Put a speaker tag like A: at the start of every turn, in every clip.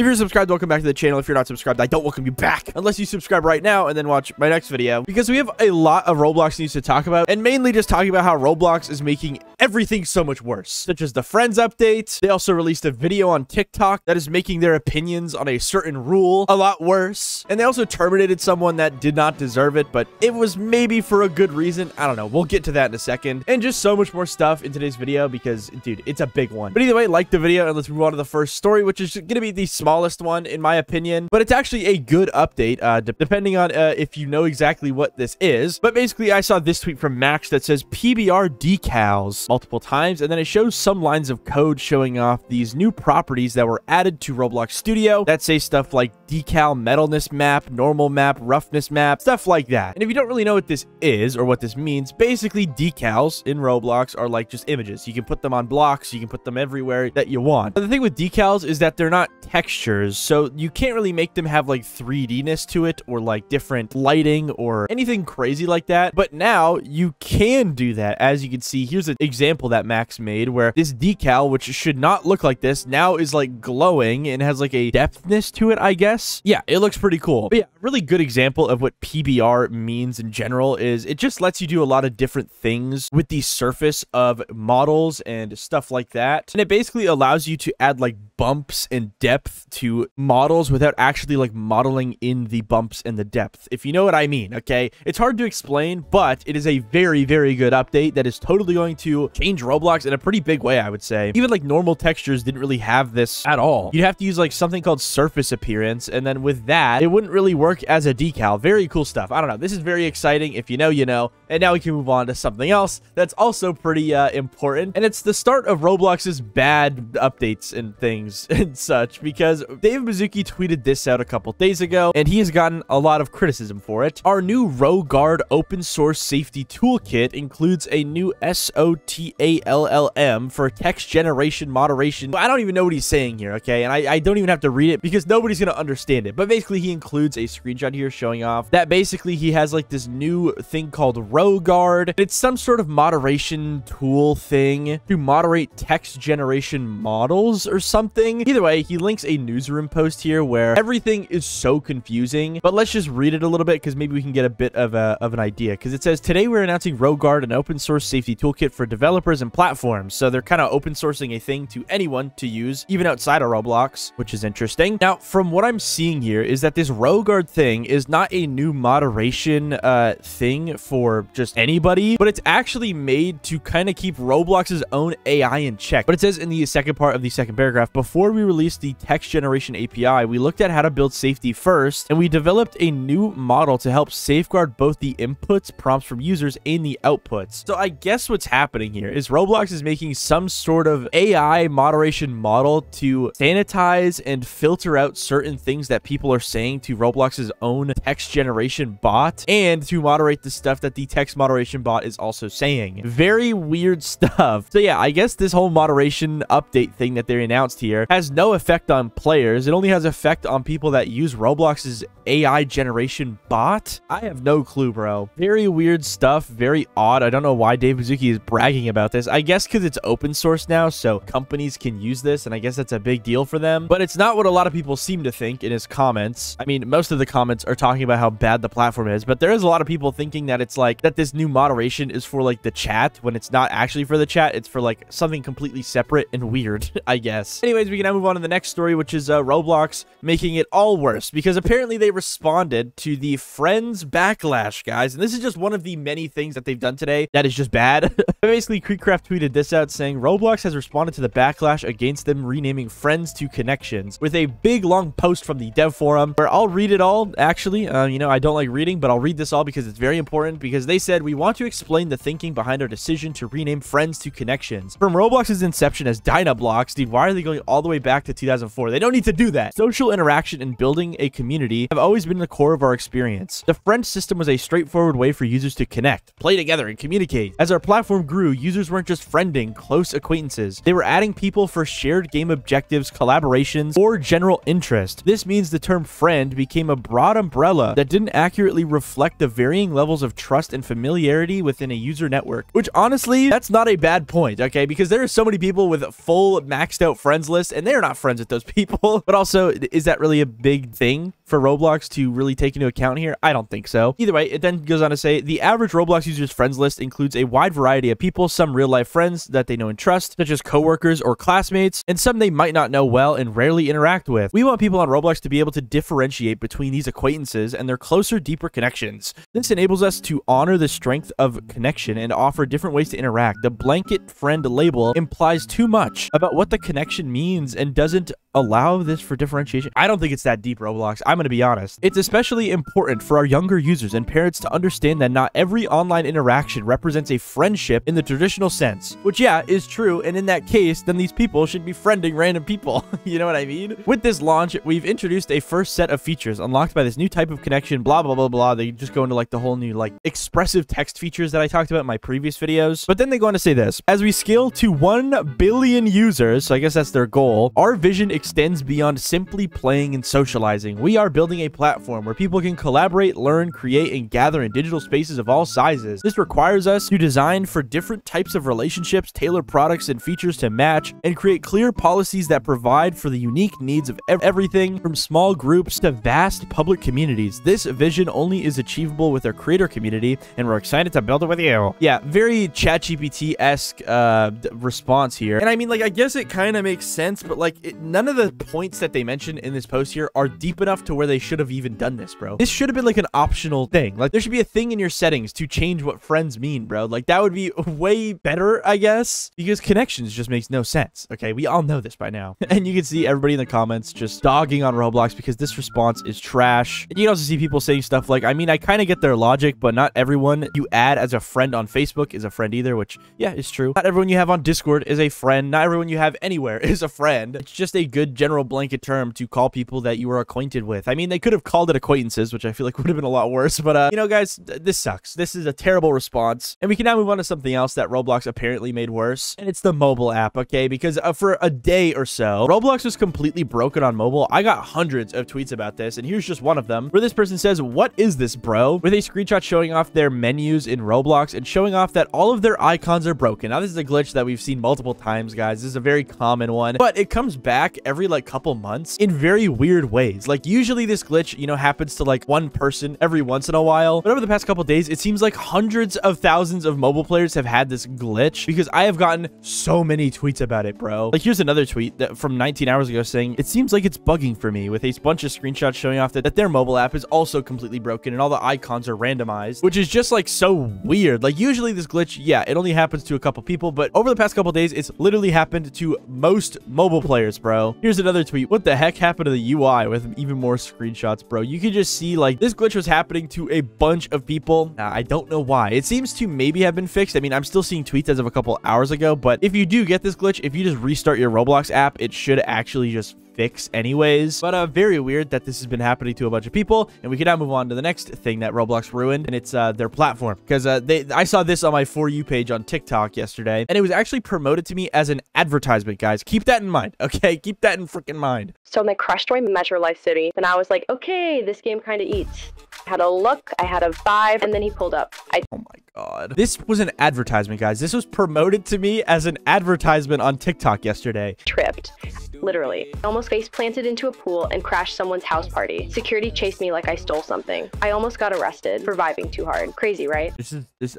A: If you're subscribed, welcome back to the channel. If you're not subscribed, I don't welcome you back unless you subscribe right now and then watch my next video, because we have a lot of Roblox news to talk about, and mainly just talking about how Roblox is making everything so much worse, such as the Friends update. They also released a video on TikTok that is making their opinions on a certain rule a lot worse, and they also terminated someone that did not deserve it, but it was maybe for a good reason. I don't know. We'll get to that in a second, and just so much more stuff in today's video because, dude, it's a big one. But either way, like the video, and let's move on to the first story, which is going to be the smallest one in my opinion, but it's actually a good update, depending on if you know exactly what this is. But basically, I saw this tweet from Max that says PBR decals multiple times, and then it shows some lines of code showing off these new properties that were added to Roblox Studio that say stuff like decal metalness map, normal map, roughness map, stuff like that. And if you don't really know what this is or what this means, basically decals in Roblox are like just images. You can put them on blocks, you can put them everywhere that you want. But the thing with decals is that they're not textures, so you can't really make them have like 3D-ness to it or like different lighting or anything crazy like that. But now you can do that. As you can see, here's an example that Max made where this decal, which should not look like this, now is like glowing and has like a depthness to it, I guess. Yeah, it looks pretty cool. But yeah, a really good example of what PBR means in general is it just lets you do a lot of different things with the surface of models and stuff like that. And it basically allows you to add like bumps and depth to models without actually like modeling in the bumps and the depth, if you know what I mean. Okay, it's hard to explain, but it is a very, very good update that is totally going to change Roblox in a pretty big way, I would say. Even like normal textures didn't really have this at all. You'd have to use like something called surface appearance, and then with that, it wouldn't really work as a decal. Very cool stuff. I don't know. This is very exciting. If you know, you know. And now we can move on to something else that's also pretty important, and it's the start of Roblox's bad updates and things and such, because Dave Mizuki tweeted this out a couple days ago, and he has gotten a lot of criticism for it. Our new RoGuard open source safety toolkit includes a new SOTALLM for text generation moderation. I don't even know what he's saying here, okay? And I don't even have to read it because nobody's going to understand it. But basically, he includes a screenshot here showing off that basically he has like this new thing called RoGuard. It's some sort of moderation tool thing to moderate text generation models or something. Either way, he links a newsroom post here where everything is so confusing, but let's just read it a little bit because maybe we can get a bit of an idea, because it says, today we're announcing RoGuard, an open source safety toolkit for developers and platforms. So they're kind of open sourcing a thing to anyone to use, even outside of Roblox, which is interesting. Now, from what I'm seeing here is that this RoGuard thing is not a new moderation thing for just anybody, but it's actually made to kind of keep Roblox's own AI in check. But it says in the second part of the second paragraph, before we released the text generation API, we looked at how to build safety first, and we developed a new model to help safeguard both the inputs, prompts from users, and the outputs. So I guess what's happening here is Roblox is making some sort of AI moderation model to sanitize and filter out certain things that people are saying to Roblox's own text generation bot, and to moderate the stuff that the text moderation bot is also saying. Very weird stuff. So yeah, I guess this whole moderation update thing that they announced here has no effect on players. It only has effect on people that use Roblox's AI generation bot. I have no clue, bro. Very weird stuff. Very odd. I don't know why Dave Mizuki is bragging about this. I guess because it's open source now, so companies can use this, and I guess that's a big deal for them. But it's not what a lot of people seem to think in his comments. I mean, most of the comments are talking about how bad the platform is, but there is a lot of people thinking that it's like that this new moderation is for like the chat, when it's not actually for the chat. It's for like something completely separate and weird, I guess. Anyways, we can now move on to the next story, which is Roblox making it all worse, because apparently they responded to the Friends backlash, guys. And this is just one of the many things that they've done today that is just bad. Basically, Creekcraft tweeted this out saying, Roblox has responded to the backlash against them renaming Friends to Connections with a big long post from the dev forum, where I'll read it all. Actually, you know, I don't like reading, but I'll read this all because it's very important, because they said, we want to explain the thinking behind our decision to rename Friends to Connections. From Roblox's inception as Dynablocks, dude, why are they going all the way back to 2004? They don't need to do that. Social interaction and building a community have always been the core of our experience. The Friends system was a straightforward way for users to connect, play together, and communicate. As our platform grew, users weren't just friending close acquaintances. They were adding people for shared game objectives, collaborations, or general interest. This means the term friend became a broad umbrella that didn't accurately reflect the varying levels of trust and and familiarity within a user network, which honestly, that's not a bad point, okay? Because there are so many people with full maxed out friends list and they're not friends with those people. But also, is that really a big thing for Roblox to really take into account here? I don't think so. Either way, it then goes on to say, the average Roblox user's friends list includes a wide variety of people, some real-life friends that they know and trust, such as coworkers or classmates, and some they might not know well and rarely interact with. We want people on Roblox to be able to differentiate between these acquaintances and their closer, deeper connections. This enables us to honor the strength of connection and offer different ways to interact. The blanket friend label implies too much about what the connection means and doesn't allow this for differentiation. I don't think it's that deep, Roblox. I'm going to be honest. It's especially important for our younger users and parents to understand that not every online interaction represents a friendship in the traditional sense, which yeah, is true. And in that case, then these people should be friending random people. You know what I mean? With this launch, we've introduced a first set of features unlocked by this new type of connection, blah, blah, blah, blah. They just go into like the whole new like expressive text features that I talked about in my previous videos. But then they go on to say this: as we scale to 1 billion users, so I guess that's their goal, our vision extends beyond simply playing and socializing. We are building a platform where people can collaborate, learn, create, and gather in digital spaces of all sizes. This requires us to design for different types of relationships, tailor products and features to match, and create clear policies that provide for the unique needs of everything from small groups to vast public communities. This vision only is achievable with our creator community, and we're excited to build it with you. Yeah, very ChatGPT-esque response here. And I mean, like, I guess it kind of makes sense, but like, none of the points that they mentioned in this post here are deep enough to where they should have even done this, bro. This should have been like an optional thing. Like, there should be a thing in your settings to change what friends mean, bro. Like, that would be way better, I guess, because connections just makes no sense. Okay, we all know this by now. And you can see everybody in the comments just dogging on Roblox because this response is trash. And you can also see people saying stuff like, I mean, I kind of get their logic, but not everyone you add as a friend on Facebook is a friend either, which, yeah, is true. Not everyone you have on Discord is a friend. Not everyone you have anywhere is a friend. It's just a good general blanket term to call people that you are acquainted with. I mean, they could have called it acquaintances, which I feel like would have been a lot worse, but, you know, guys, this sucks. This is a terrible response. And we can now move on to something else that Roblox apparently made worse, and it's the mobile app, okay? Because for a day or so, Roblox was completely broken on mobile. I got hundreds of tweets about this, and here's just one of them, where this person says, "What is this, bro?" with a screenshot showing off their menus in Roblox and showing off that all of their icons are broken. Now, this is a glitch that we've seen multiple times, guys. This is a very common one, but it comes back every, like, couple months in very weird ways. Like, usually this glitch, you know, happens to, like, one person every once in a while, but over the past couple days, it seems like hundreds of thousands of mobile players have had this glitch because I have gotten so many tweets about it, bro. Like, here's another tweet that from 19 hours ago saying, "It seems like it's bugging for me," with a bunch of screenshots showing off that their mobile app is also completely broken and all the icons are randomized, which is just like so weird. Like, usually this glitch, yeah, it only happens to a couple people, but over the past couple days, it's literally happened to most mobile players, bro. Here's another tweet. What the heck happened to the UI with even more screenshots, bro? You can just see like this glitch was happening to a bunch of people. I don't know why. It seems to maybe have been fixed. I mean, I'm still seeing tweets as of a couple hours ago, but if you do get this glitch, if you just restart your Roblox app, it should actually just fix anyways. But very weird that this has been happening to a bunch of people. And we can now move on to the next thing that Roblox ruined, and it's their platform, because I saw this on my For You page on TikTok yesterday, and it was actually promoted to me as an advertisement, guys. Keep that in mind, okay? Keep that in freaking mind.
B: So my crush joined Metro Life City, and I was like, okay, this game kind of eats. I had a look, I had a vibe, and then he pulled up.
A: Oh my God. This was an advertisement, guys. This was promoted to me as an advertisement on TikTok yesterday.
B: Tripped. Literally. I almost face planted into a pool and crashed someone's house party. Security chased me like I stole something. I almost got arrested for vibing too hard. Crazy, right?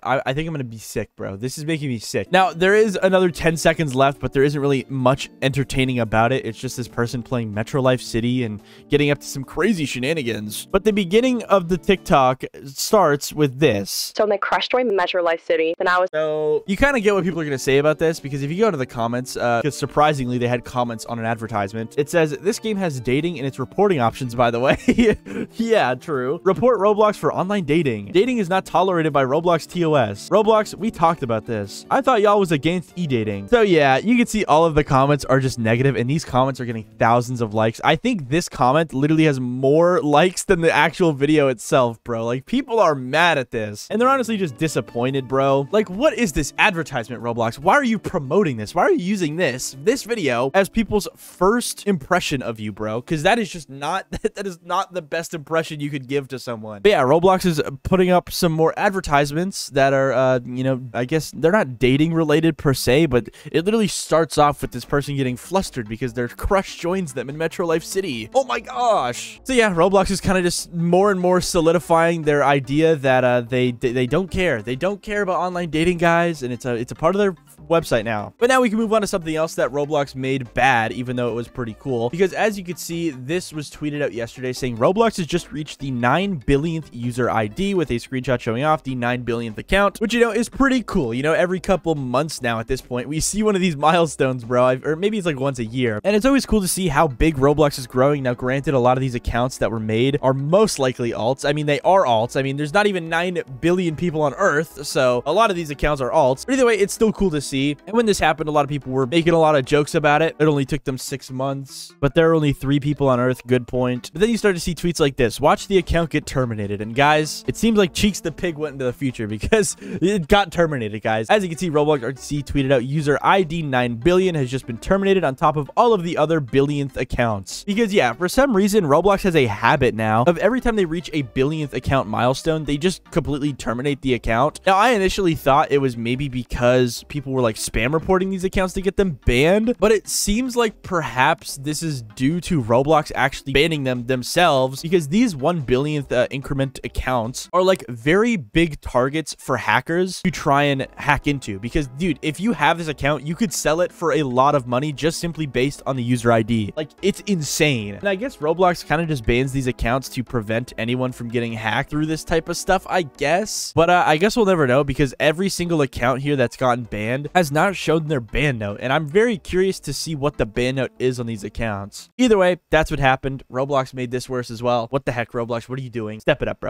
A: I think I'm gonna be sick, bro. This is making me sick. Now, there is another 10 seconds left, but there isn't really much entertaining about it. It's just this person playing Metro Life City and getting up to some crazy shenanigans. But the beginning of the TikTok starts with this.
B: So my crush joined Metro Life City, and I was...
A: So you kind of get what people are gonna say about this, because if you go to the comments, because surprisingly, they had comments on an advertisement. It says, "This game has dating in its reporting options, by the way." Yeah, true. Report Roblox for online dating. Dating is not tolerated by Roblox TOS. Roblox, we talked about this. I thought y'all was against e-dating. So yeah, you can see all of the comments are just negative, and these comments are getting thousands of likes. I think this comment literally has more likes than the actual video itself. itself, bro. Like, people are mad at this, and they're honestly just disappointed, bro. Like, what is this advertisement, Roblox? Why are you promoting this? Why are you using this video as people's first impression of you, bro? Because that is just not, that is not the best impression you could give to someone. But yeah, Roblox is putting up some more advertisements that are, you know, I guess they're not dating related per se, but it literally starts off with this person getting flustered because their crush joins them in Metro Life City. Oh my gosh. So yeah, Roblox is kind of just more and more solidifying their idea that they don't care. They don't care about online dating, guys, and it's a part of their website now. But now we can move on to something else that Roblox made bad, even though it was pretty cool, because as you can see, this was tweeted out yesterday saying Roblox has just reached the 9 billionth user ID, with a screenshot showing off the 9 billionth account, which, you know, is pretty cool. You know, every couple months now at this point, we see one of these milestones, bro, or maybe it's like once a year, and it's always cool to see how big Roblox is growing. Now, granted, a lot of these accounts that were made are most likely alts. I mean, they are alts. I mean, there's not even 9 billion people on Earth, so a lot of these accounts are alts. But either way, it's still cool to see. And when this happened, a lot of people were making a lot of jokes about it. It only took them 6 months, but there are only 3 people on Earth. Good point. But then you start to see tweets like this: watch the account get terminated. And guys, it seems like Cheeks the Pig went into the future, because it got terminated, guys. As you can see, Roblox RTC tweeted out user ID 9 billion has just been terminated on top of all of the other billionth accounts. Because yeah, for some reason, Roblox has a habit now of every time they reach a billionth account milestone, they just completely terminate the account. Now, I initially thought it was maybe because people were like spam reporting these accounts to get them banned, but it seems like perhaps this is due to Roblox actually banning them themselves, because these 1 billionth increment accounts are like very big targets for hackers to try and hack into. Because dude, if you have this account, you could sell it for a lot of money just simply based on the user ID. Like, it's insane. And I guess Roblox kind of just bans these accounts to prevent anyone from getting hacked through this type of stuff, I guess. But I guess we'll never know, because every single account here that's gotten banned has not shown their ban note, and I'm very curious to see what the ban note is on these accounts. Either way, that's what happened. Roblox made this worse as well. What the heck, Roblox? What are you doing? Step it up, bro.